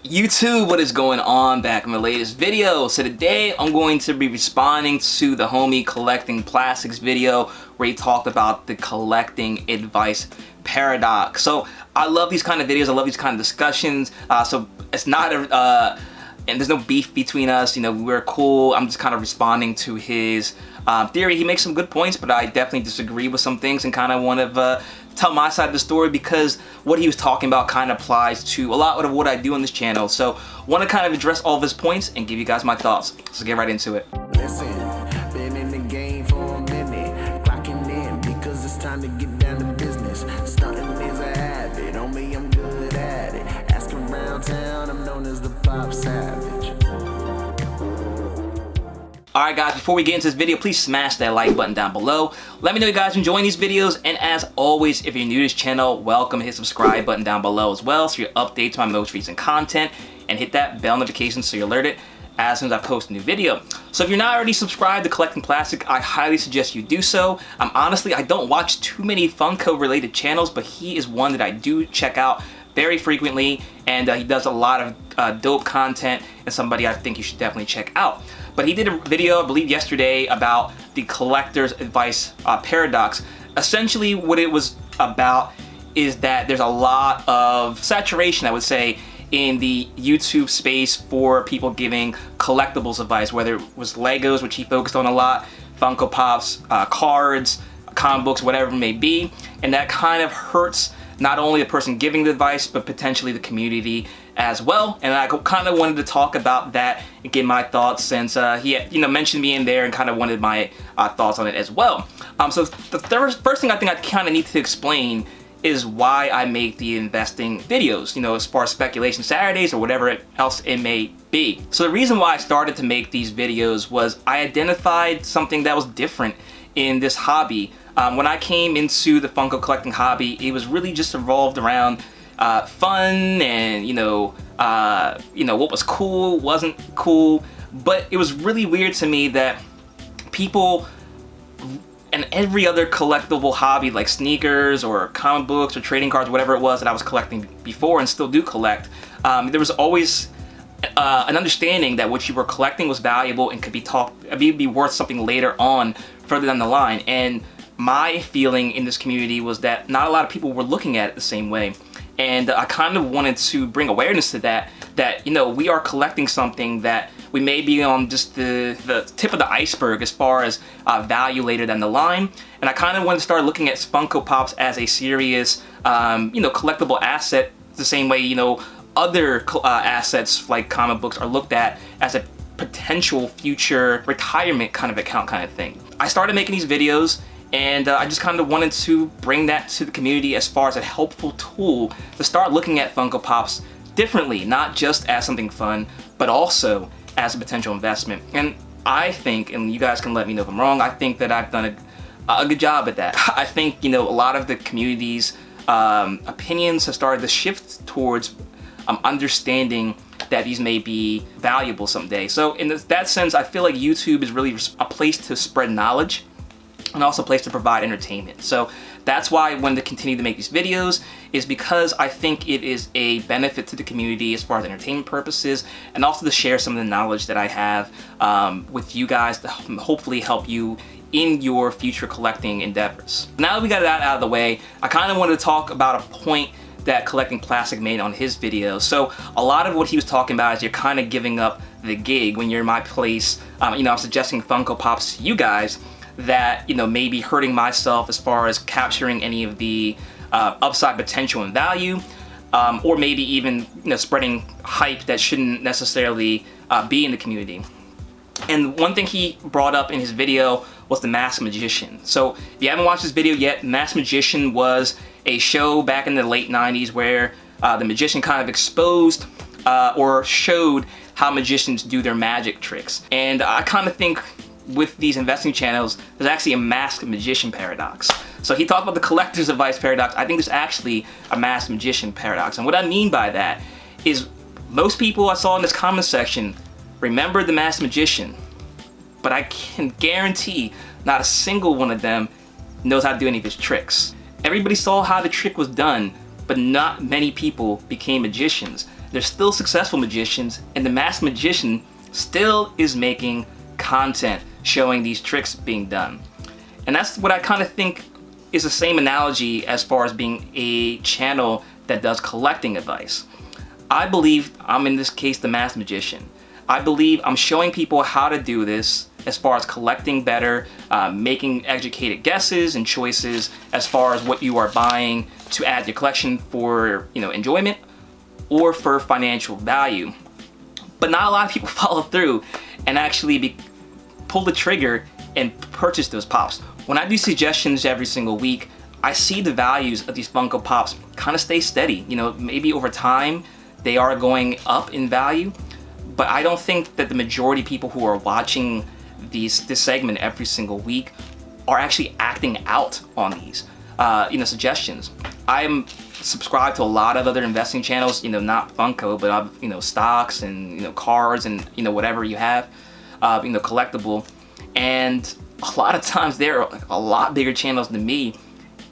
YouTube, what is going on? Back in my latest video. So today I'm going to be responding to the homie Collecting Plastics video where he talked about the collecting advice paradox. So I love these kind of videos, I love these kind of discussions. So it's not a and there's no beef between us, you know, we're cool. I'm just kind of responding to his theory. He makes some good points, but I definitely disagree with some things and kind of want to tell my side of the story because what he was talking about kind of applies to a lot of what I do on this channel. So want to kind of address all of his points and give you guys my thoughts. So get right into it. Listen, been in the game for a minute, clocking in because it's time to get down to business. Stunting is a habit, on me I'm good at it. Ask around town, I'm known as the Popsavage. Alright guys, before we get into this video, please smash that like button down below. Let me know you guys enjoying these videos, and as always, if you're new to this channel, welcome. Hit subscribe button down below as well so you're updated to my most recent content, and hit that bell notification so you're alerted as soon as I post a new video. So if you're not already subscribed to Collecting Plastic, I highly suggest you do so. Honestly, I don't watch too many Funko related channels, but he is one that I do check out very frequently, and he does a lot of dope content and somebody I think you should definitely check out. But he did a video, I believe yesterday, about the collector's advice paradox. Essentially what it was about is that there's a lot of saturation, I would say, in the YouTube space for people giving collectibles advice, whether it was Legos, which he focused on a lot, Funko Pops, cards, comic books, whatever it may be, and that kind of hurts not only the person giving the advice, but potentially the community as well. And I kind of wanted to talk about that and get my thoughts, since he had, mentioned me in there and kind of wanted my thoughts on it as well. So the first thing I think I kind of need to explain is why I make the investing videos, as far as speculation Saturdays or whatever else it may be. So the reason why I started to make these videos was I identified something that was different in this hobby. When I came into the Funko collecting hobby, it was really just revolved around fun and what was cool, wasn't cool. But it was really weird to me that people and every other collectible hobby, like sneakers or comic books or trading cards, whatever it was that I was collecting before and still do collect, there was always an understanding that what you were collecting was valuable and could be worth something later on, further down the line. And my feeling in this community was that not a lot of people were looking at it the same way. And I kind of wanted to bring awareness to that we are collecting something that we may be on just the tip of the iceberg as far as value later down the line. And I kind of wanted to start looking at Funko Pops as a serious, collectible asset, the same way, other assets like comic books are looked at as a potential future retirement kind of account kind of thing. I started making these videos, and I just kind of wanted to bring that to the community as far as a helpful tool to start looking at Funko Pops differently, not just as something fun, but also as a potential investment. And I think, and you guys can let me know if I'm wrong, I think that I've done a good job at that. I think, a lot of the community's opinions have started to shift towards understanding that these may be valuable someday. So in that sense, I feel like YouTube is really a place to spread knowledge and also a place to provide entertainment. So that's why I wanted to continue to make these videos, is because I think it is a benefit to the community as far as entertainment purposes, and also to share some of the knowledge that I have with you guys to hopefully help you in your future collecting endeavors. Now that we got that out of the way, I kind of wanted to talk about a point that Collecting Plastic made on his video. So a lot of what he was talking about is you're kind of giving up the gig when you're in my place. I'm suggesting Funko Pops to you guys that may be hurting myself as far as capturing any of the upside potential and value, or maybe even spreading hype that shouldn't necessarily be in the community. And one thing he brought up in his video was the Masked Magician. So if you haven't watched this video yet, Masked Magician was a show back in the late 90s where the magician kind of exposed or showed how magicians do their magic tricks. And I kind of think with these investing channels, there's actually a Masked Magician paradox. So he talked about the collector's advice paradox. I think there's actually a Masked Magician paradox. And what I mean by that is most people I saw in this comment section remember the Masked Magician, but I can guarantee not a single one of them knows how to do any of his tricks. Everybody saw how the trick was done, but not many people became magicians. there's still successful magicians, and the masked magician still is making content showing these tricks being done. And that's what I kind of think is the same analogy as far as being a channel that does collecting advice. I believe I'm, in this case, the masked magician. I believe I'm showing people how to do this as far as collecting better, making educated guesses and choices as far as what you are buying to add to your collection for, enjoyment or for financial value. But not a lot of people follow through and actually pull the trigger and purchase those pops. When I do suggestions every single week, I see the values of these Funko Pops kind of stay steady. Maybe over time they are going up in value, but I don't think that the majority of people who are watching this segment every single week are actually acting out on these suggestions. I'm subscribed to a lot of other investing channels, not Funko, but I've stocks and cards and whatever you have, collectible, and a lot of times they're a lot bigger channels than me,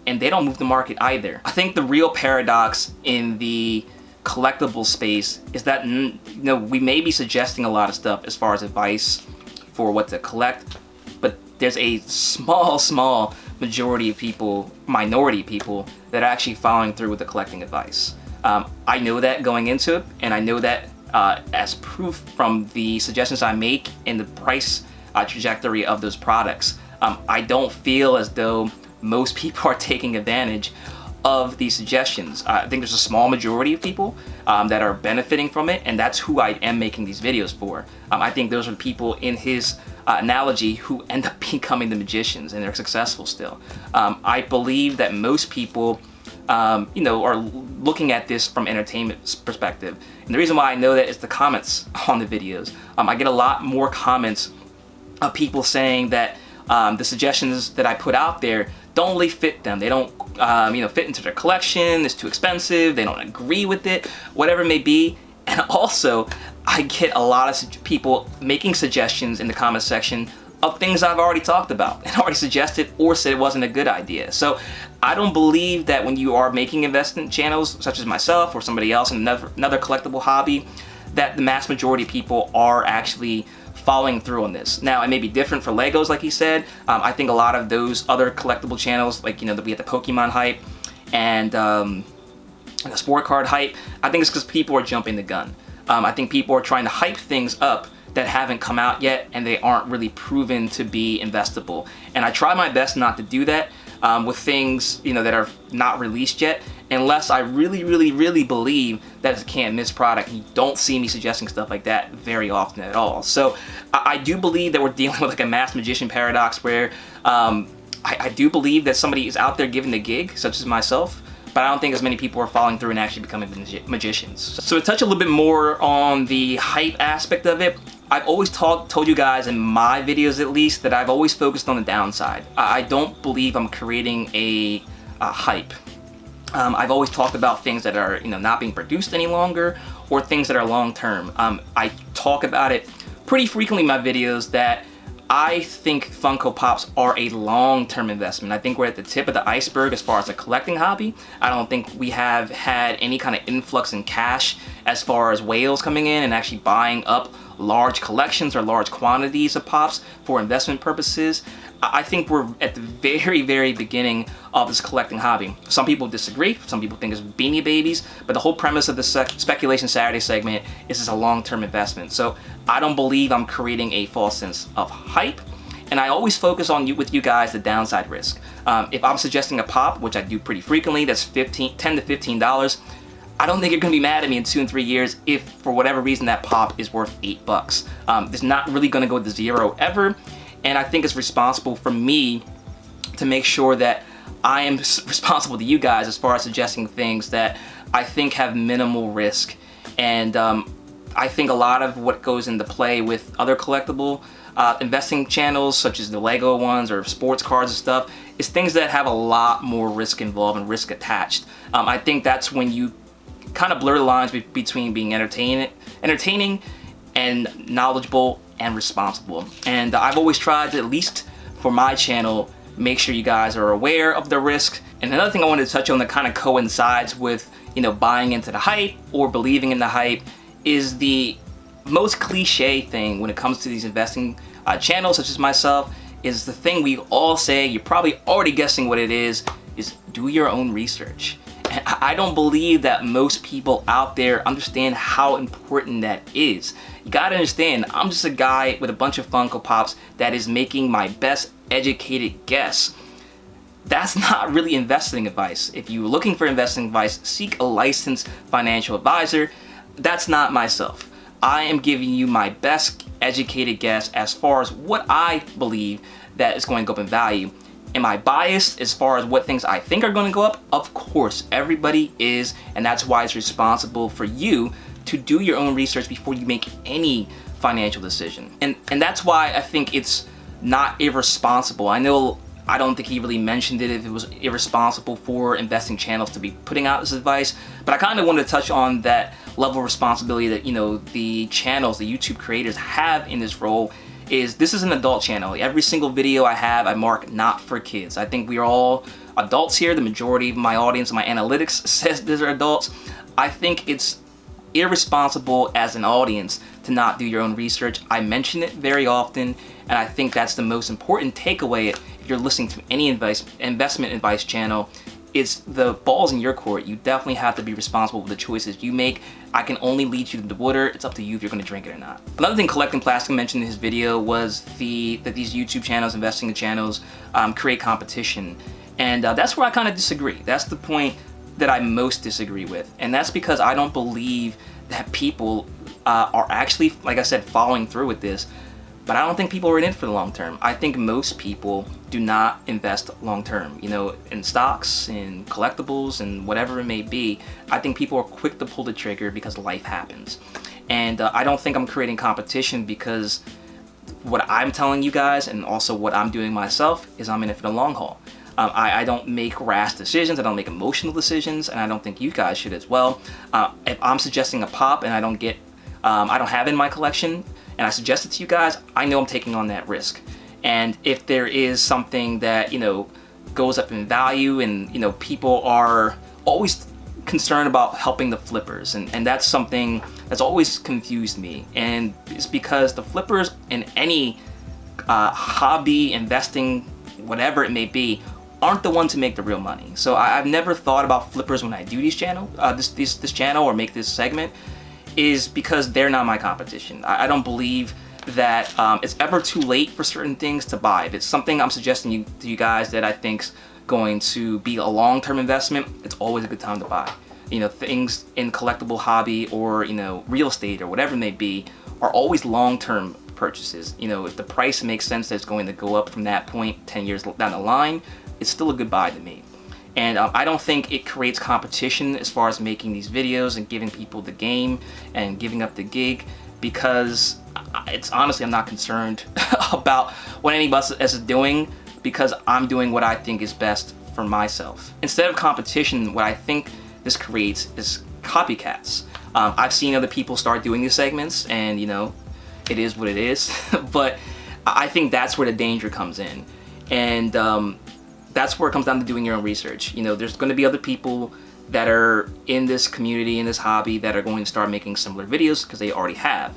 and they don't move the market either. I think the real paradox in the collectible space is that we may be suggesting a lot of stuff as far as advice for what to collect, but there's a small minority of people that are actually following through with the collecting advice. I know that going into it, and I know that as proof from the suggestions I make and the price trajectory of those products. I don't feel as though most people are taking advantage of these suggestions. I think there's a small majority of people that are benefiting from it, and that's who I am making these videos for. I think those are the people in his analogy who end up becoming the magicians, and they're successful still. I believe that most people are looking at this from entertainment perspective. And the reason why I know that is the comments on the videos. I get a lot more comments of people saying that the suggestions that I put out there don't really fit them. They don't fit into their collection. It's too expensive. They don't agree with it, whatever it may be. And also, I get a lot of people making suggestions in the comment section of things I've already talked about and already suggested or said it wasn't a good idea. So I don't believe that when you are making investment channels such as myself or somebody else in another collectible hobby, that the mass majority of people are actually following through on this. Now, it may be different for Legos, like he said. I think a lot of those other collectible channels, like we have the Pokemon hype and the sport card hype, I think it's because people are jumping the gun. I think people are trying to hype things up that haven't come out yet, and they aren't really proven to be investable. And I try my best not to do that with things that are not released yet, unless I really believe that it's a can't miss product. You don't see me suggesting stuff like that very often at all. So I do believe that we're dealing with like a masked magician paradox where I do believe that somebody is out there giving the gig, such as myself, but I don't think as many people are following through and actually becoming magicians. So to touch a little bit more on the hype aspect of it, I've always told you guys in my videos at least that I've always focused on the downside. I don't believe I'm creating a hype. I've always talked about things that are not being produced any longer or things that are long term. I talk about it pretty frequently in my videos that I think Funko Pops are a long-term investment. I think we're at the tip of the iceberg as far as a collecting hobby. I don't think we have had any kind of influx in cash as far as whales coming in and actually buying up large collections or large quantities of Pops for investment purposes. I think we're at the very beginning of this collecting hobby. Some people disagree, some people think it's Beanie Babies, but the whole premise of the Speculation Saturday segment is it's a long-term investment. So I don't believe I'm creating a false sense of hype, and I always focus on with you guys the downside risk. If I'm suggesting a Pop, which I do pretty frequently, that's $10 to $15, I don't think you're gonna be mad at me in 2 and 3 years if for whatever reason that Pop is worth $8. It's not really gonna go to zero ever. And I think it's responsible for me to make sure that I am responsible to you guys as far as suggesting things that I think have minimal risk. And I think a lot of what goes into play with other collectible investing channels, such as the Lego ones or sports cards and stuff, is things that have a lot more risk involved and risk attached. I think that's when you kind of blur the lines between being entertaining and knowledgeable and responsible. And I've always tried to, at least for my channel, make sure you guys are aware of the risk. And another thing I wanted to touch on that kind of coincides with buying into the hype or believing in the hype is the most cliche thing when it comes to these investing channels such as myself. Is the thing we all say, you're probably already guessing what it is do your own research. And I don't believe that most people out there understand how important that is. You gotta understand, I'm just a guy with a bunch of Funko Pops that is making my best educated guess. That's not really investing advice. If you're looking for investing advice, seek a licensed financial advisor. That's not myself. I am giving you my best educated guess as far as what I believe that is going to go up in value. Am I biased as far as what things I think are going to go up? Of course, everybody is, and that's why it's responsible for you to do your own research before you make any financial decision. And that's why I think it's not irresponsible. I don't think he really mentioned it if it was irresponsible for investing channels to be putting out this advice, but I kind of wanted to touch on that level of responsibility that the channels, the YouTube creators have in this role. This is an adult channel. Every single video I have, I mark not for kids. I think we are all adults here. The majority of my audience, my analytics says these are adults. I think it's irresponsible as an audience to not do your own research. I mention it very often, and I think that's the most important takeaway if you're listening to any investment advice channel. It's the ball's in your court. You definitely have to be responsible for the choices you make. I can only lead you to the water. It's up to you if you're going to drink it or not. Another thing Collecting Plastic mentioned in his video was that these YouTube channels, investing channels, create competition. And that's where I kind of disagree. That's the point that I most disagree with. And that's because I don't believe that people are actually, like I said, following through with this. But I don't think people are in it for the long term. I think most people do not invest long term, in stocks, in collectibles, and whatever it may be. I think people are quick to pull the trigger because life happens. And I don't think I'm creating competition because what I'm telling you guys and also what I'm doing myself is I'm in it for the long haul. I don't make rash decisions, I don't make emotional decisions, and I don't think you guys should as well. If I'm suggesting a pop and I don't have it in my collection, and I suggest it to you guys, I know I'm taking on that risk. And if there is something that, goes up in value and, people are always concerned about helping the flippers. And that's something that's always confused me. And it's because the flippers in any hobby, investing, whatever it may be, aren't the ones to make the real money. So I've never thought about flippers when I do this channel or make this segment, is because they're not my competition. I don't believe that it's ever too late for certain things to buy. If it's something I'm suggesting to you guys that I think's going to be a long-term investment, it's always a good time to buy. Things in collectible hobby or real estate or whatever it may be are always long-term purchases. If the price makes sense that it's going to go up from that point 10 years down the line, it's still a good buy to me. And I don't think it creates competition as far as making these videos and giving people the game and giving up the gig, because it's honestly, I'm not concerned about what anybody else is doing, because I'm doing what I think is best for myself. Instead of competition, what I think this creates is copycats. I've seen other people start doing these segments, and it is what it is. But I think that's where the danger comes in. And that's where it comes down to doing your own research. There's going to be other people that are in this community, in this hobby, that are going to start making similar videos because they already have.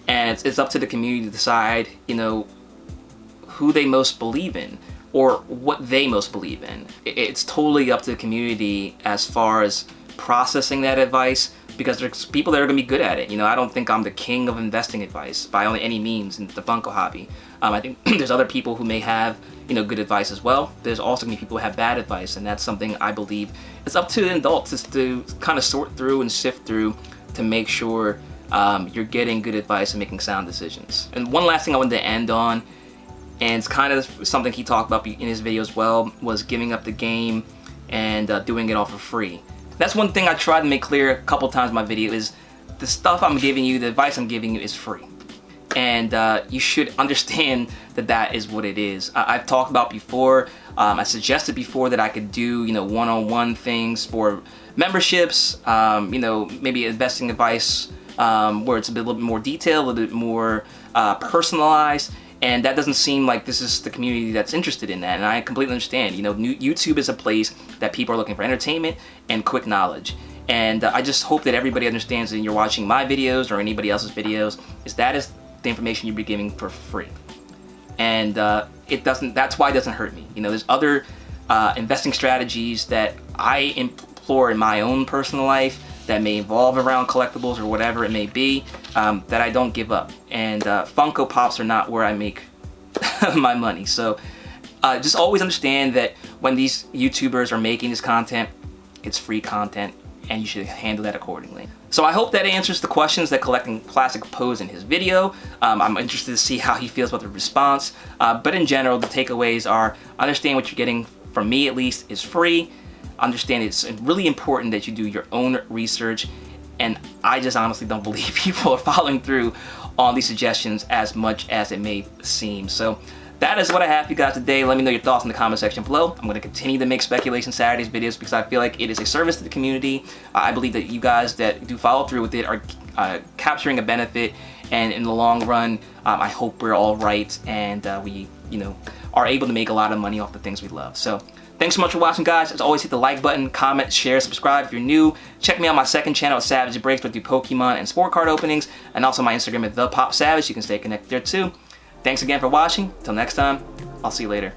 And it's up to the community to decide, who they most believe in or what they most believe in. It's totally up to the community as far as processing that advice, because there's people that are going to be good at it. I don't think I'm the king of investing advice by any means in the Funko hobby. I think there's other people who may have good advice as well. There's also going to be people who have bad advice, and that's something I believe it's up to the adults to kind of sort through and sift through to make sure you're getting good advice and making sound decisions. And one last thing I wanted to end on, and it's kind of something he talked about in his video as well, was giving up the game and doing it all for free. That's one thing I tried to make clear a couple times in my video, is the stuff I'm giving you, the advice I'm giving you is free. And you should understand that that is what it is. I've talked about before, I suggested before that I could do, one-on-one things for memberships, maybe investing advice where it's a little bit more detailed, a little bit more personalized. And that doesn't seem like this is the community that's interested in that. And I completely understand. YouTube is a place that people are looking for entertainment and quick knowledge. And I just hope that everybody understands that you're watching my videos or anybody else's videos, that is the information you'll be giving for free. And that's why it doesn't hurt me. You know, there's other investing strategies that I employ in my own personal life that may involve around collectibles or whatever it may be, that I don't give up. And Funko Pops are not where I make my money. So just always understand that when these YouTubers are making this content, it's free content, and you should handle that accordingly. So I hope that answers the questions that Collecting Plastic posed in his video. I'm interested to see how he feels about the response. But in general, the takeaways are, understand what you're getting, from me at least, is free. Understand it's really important that you do your own research. And I just honestly don't believe people are following through on these suggestions as much as it may seem. So that is what I have for you guys today. Let me know your thoughts in the comment section below. I'm going to continue to make Speculation Saturdays videos because I feel like it is a service to the community. I believe that you guys that do follow through with it are capturing a benefit, and in the long run, I hope we're all right and we, are able to make a lot of money off the things we love. So thanks so much for watching, guys. As always, hit the like button, comment, share, subscribe if you're new. Check me out on my second channel at Savage Breaks, where I do Pokemon and sport card openings, and also my Instagram at ThePopSavage. You can stay connected there too. Thanks again for watching. Till next time, I'll see you later.